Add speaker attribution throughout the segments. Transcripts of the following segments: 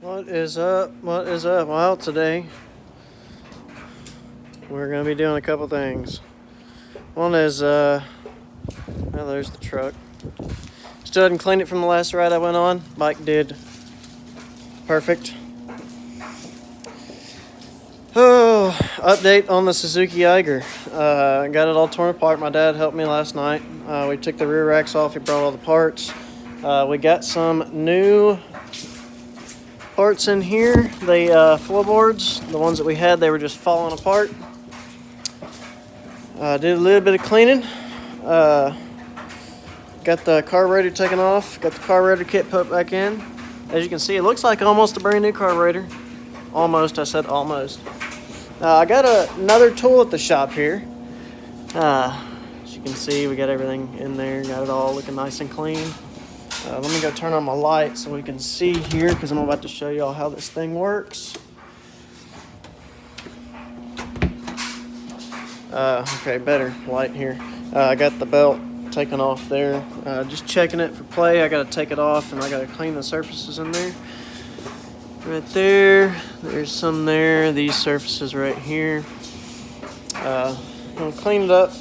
Speaker 1: What is up? What is up? Well, today we're going to be doing a couple things. One is, well, there's the truck. Still hadn't cleaned it from the last ride I went on. Bike did perfect. Oh, update on the Suzuki Eiger. Got it all torn apart. My dad helped me last night. We took the rear racks off. He brought all the parts. We got some new parts in here. The floorboards, the ones that we had, they were just falling apart. Did a little bit of cleaning. Got the carburetor taken off. Got the carburetor kit put back in. As you can see, it looks like almost a brand new carburetor. Almost, I said almost. I got another tool at the shop here. As you can see, we got everything in there. Got it all looking nice and clean. Let me go turn on my light so we can see here, because I'm about to show y'all how this thing works. Okay, better light here. I got the belt taken off there. Just checking it for play. I got to take it off and I got to clean the surfaces in there. Right there. There's some there. These surfaces right here. I'll clean it up.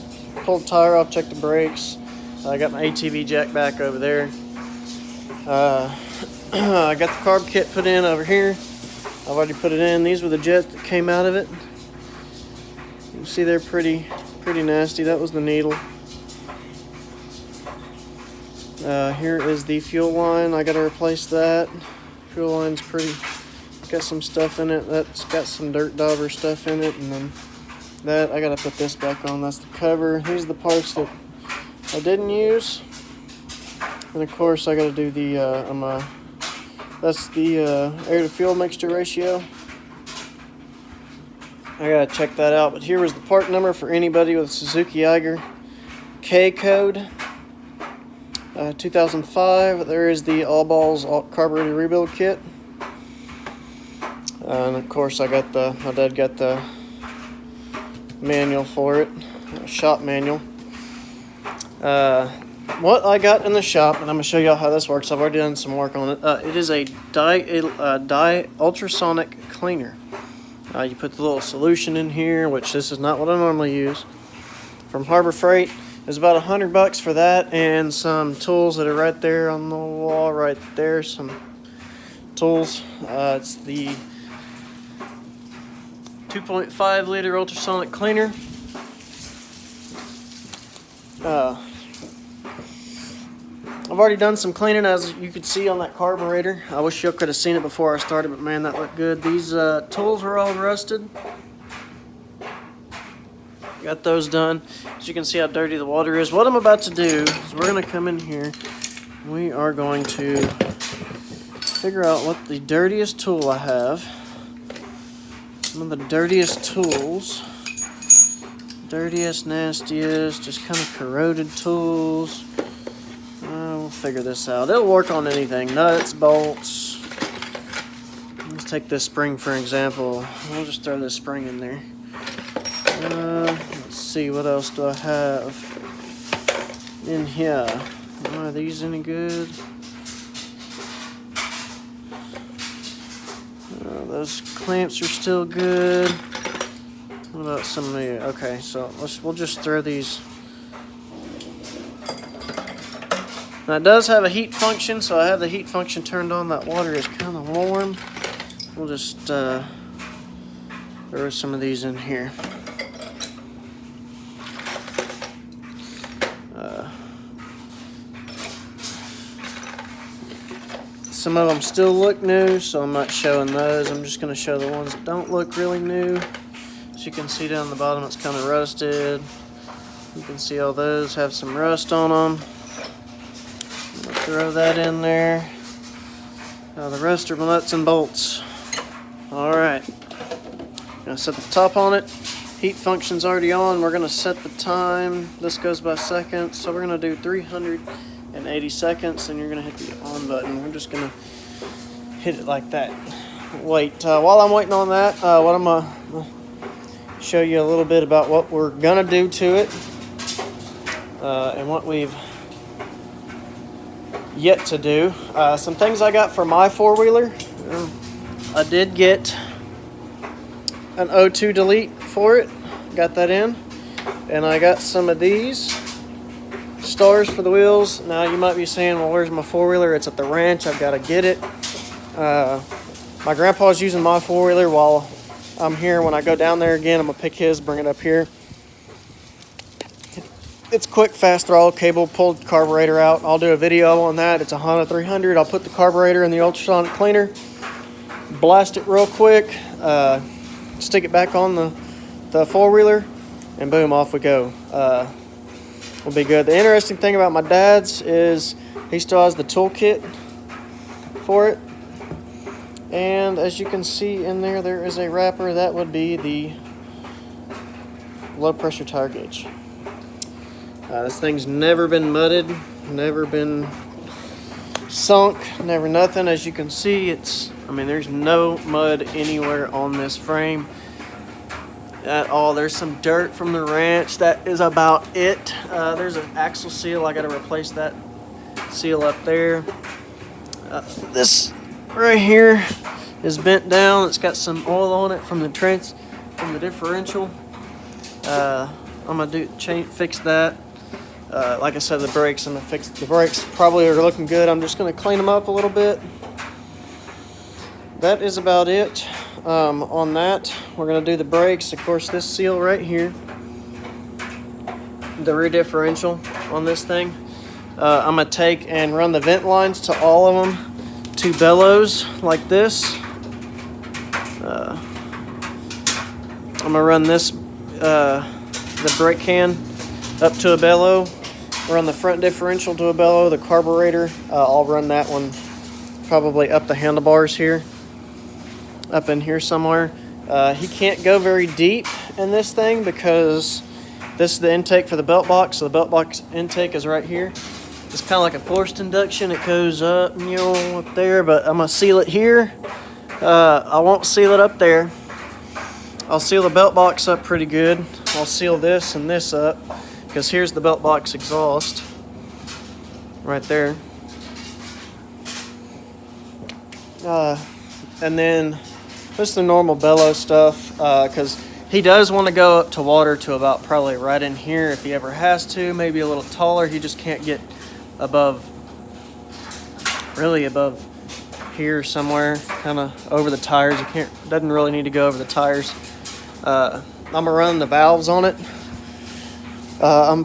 Speaker 1: Pull the tire off. Check the brakes. I got my ATV jack back over there. I got the carb kit put in over here. I've already put it in. These were the jets that came out of it. You can see they're pretty nasty. That was the needle. Here is the fuel line. I got to replace that. Fuel line's got some stuff in it. That's got some dirt dauber stuff in it, and then that I got to put this back on. That's the cover. These are the parts that I didn't use. And of course, I got to do the that's the air to fuel mixture ratio. I got to check that out. But here was the part number for anybody with Suzuki Eiger K code 2005. There is the all balls carburetor rebuild kit. And of course, my dad got the manual for it, shop manual. What I got in the shop, and I'm going to show y'all how this works. I've already done some work on it. It is a dye ultrasonic cleaner. You put the little solution in here, which this is not what I normally use. From Harbor Freight. It's about $100 for that, and some tools that are right there on the wall, right there. Some tools. It's the 2.5 liter ultrasonic cleaner. I've already done some cleaning, as you could see on that carburetor. I wish you could have seen it before I started, but man, that looked good. These tools are all rusted. Got those done. As you can see how dirty the water is. What I'm about to do is we're going to come in here. We are going to figure out what the dirtiest tool I have. Some of the dirtiest tools. Dirtiest, nastiest, just kind of corroded tools. We'll figure this out. It'll work on anything. Nuts, bolts. Let's take this spring for example. We'll just throw this spring in there. Let's see, what else do I have in here? Are these any good? Those clamps are still good. What about some of the? Okay, so we'll just throw these. Now it does have a heat function, so I have the heat function turned on. That water is kind of warm. We'll just throw some of these in here. Some of them still look new, so I'm not showing those. I'm just going to show the ones that don't look really new. As you can see down the bottom, it's kind of rusted. You can see all those have some rust on them. Throw that in there. The rest are nuts and bolts. Alright. Gonna set the top on it. Heat function's already on. We're gonna set the time. This goes by seconds, so we're gonna do 380 seconds, and you're gonna hit the on button. We're just gonna hit it like that. Wait. While I'm waiting on that, what I'm gonna show you a little bit about what we're gonna do to it, and what we've yet to do. Some things I got for my four-wheeler. I did get an O2 delete for it. Got that in. And I got some of these stars for the wheels. Now you might be saying, well, where's my four-wheeler? It's at the ranch. I've got to get it. My grandpa's using my four-wheeler while I'm here. When I go down there again, I'm going to pick his, bring it up here. It's quick, fast throttle cable, pulled carburetor out. I'll do a video on that. It's a Honda 300. I'll put the carburetor in the ultrasonic cleaner, blast it real quick, stick it back on the four-wheeler, and boom, off we go. Will be good. The interesting thing about my dad's is he still has the toolkit for it. And as you can see in there, there is a wrapper. That would be the low pressure tire gauge. This thing's never been mudded, never been sunk, never nothing. As you can see, there's no mud anywhere on this frame at all. There's some dirt from the ranch. That is about it. There's an axle seal. I got to replace that seal up there. This right here is bent down. It's got some oil on it from the differential. I'm gonna fix that. Like I said, the brakes, I'm gonna fix the brakes. Probably are looking good. I'm just gonna clean them up a little bit. That is about it. On that, we're going to do the brakes. Of course, this seal right here, the rear differential on this thing, I'm going to take and run the vent lines to all of them to bellows like this. I'm going to run this, the brake can up to a bellow, run the front differential to a bellow, the carburetor, I'll run that one probably up the handlebars here. Up in here somewhere. He can't go very deep in this thing because this is the intake for the belt box. So the belt box intake is right here. It's kind of like a forced induction. It goes up, up there, but I'm gonna seal it here. I won't seal it up there. I'll seal the belt box up pretty good. I'll seal this and this up because here's the belt box exhaust right there. And then just the normal bellow stuff, because he does want to go up to water to about probably right in here if he ever has to, maybe a little taller. He just can't get really above here somewhere, kind of over the tires. Doesn't really need to go over the tires. I'm gonna run the valves on it. I'm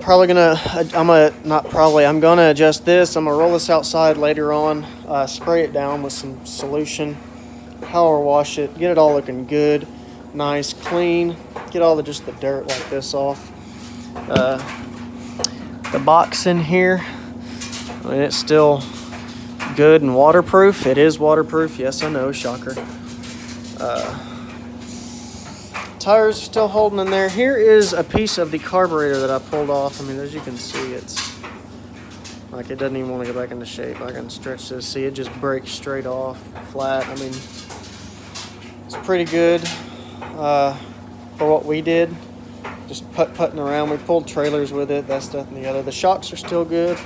Speaker 1: gonna adjust this. I'm gonna roll this outside later on, spray it down with some solution, power wash it, get it all looking good, nice, clean, get all the dirt like this off. The box in here, it's still good and waterproof. It is waterproof, yes I know, shocker. Tires are still holding in there. Here is a piece of the carburetor that I pulled off. As you can see, it's like it doesn't even want to go back into shape. I can stretch this. See, it just breaks straight off, flat. It's pretty good for what we did. Just putting around. We pulled trailers with it, that stuff and the other. The shocks are still good.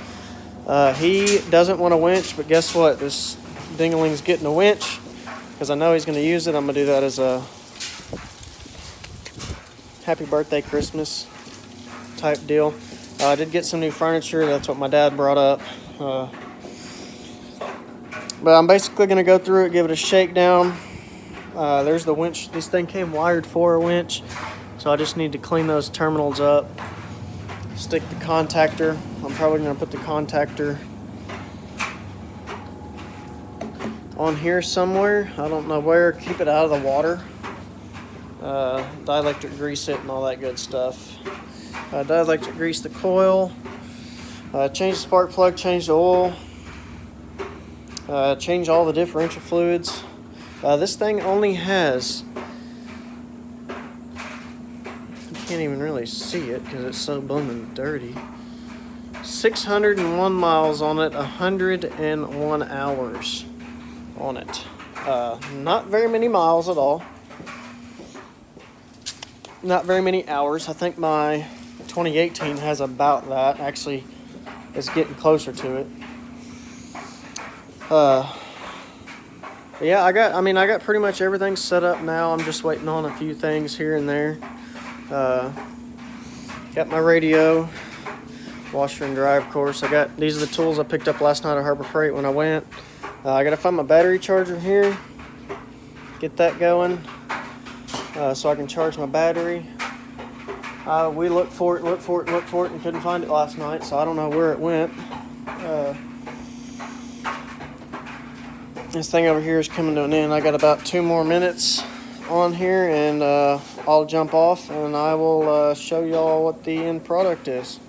Speaker 1: He doesn't want a winch, but guess what? This dingaling's getting a winch because I know he's going to use it. I'm going to do that as a happy birthday, Christmas type deal. I did get some new furniture. That's what my dad brought up. But I'm basically going to go through it, give it a shakedown. There's the winch. This thing came wired for a winch, so I just need to clean those terminals up, stick the contactor. I'm probably going to put the contactor on here somewhere. I don't know where. Keep it out of the water. Dielectric grease it and all that good stuff. Dielectric grease the coil. Change the spark plug. Change the oil. Change all the differential fluids. This thing only has, you can't even really see it because it's so blooming dirty, 601 miles on it, 101 hours on it. Not very many miles at all. Not very many hours. I think my 2018 has about that. Actually, it's getting closer to it. Yeah, I got pretty much everything set up now. I'm just waiting on a few things here and there. Got my radio, washer and dryer, of course. These are the tools I picked up last night at Harbor Freight when I went. I gotta find my battery charger here, get that going, so I can charge my battery. We looked for it, and couldn't find it last night, so I don't know where it went. This thing over here is coming to an end. I got about 2 more minutes on here, and I'll jump off and I will show y'all what the end product is.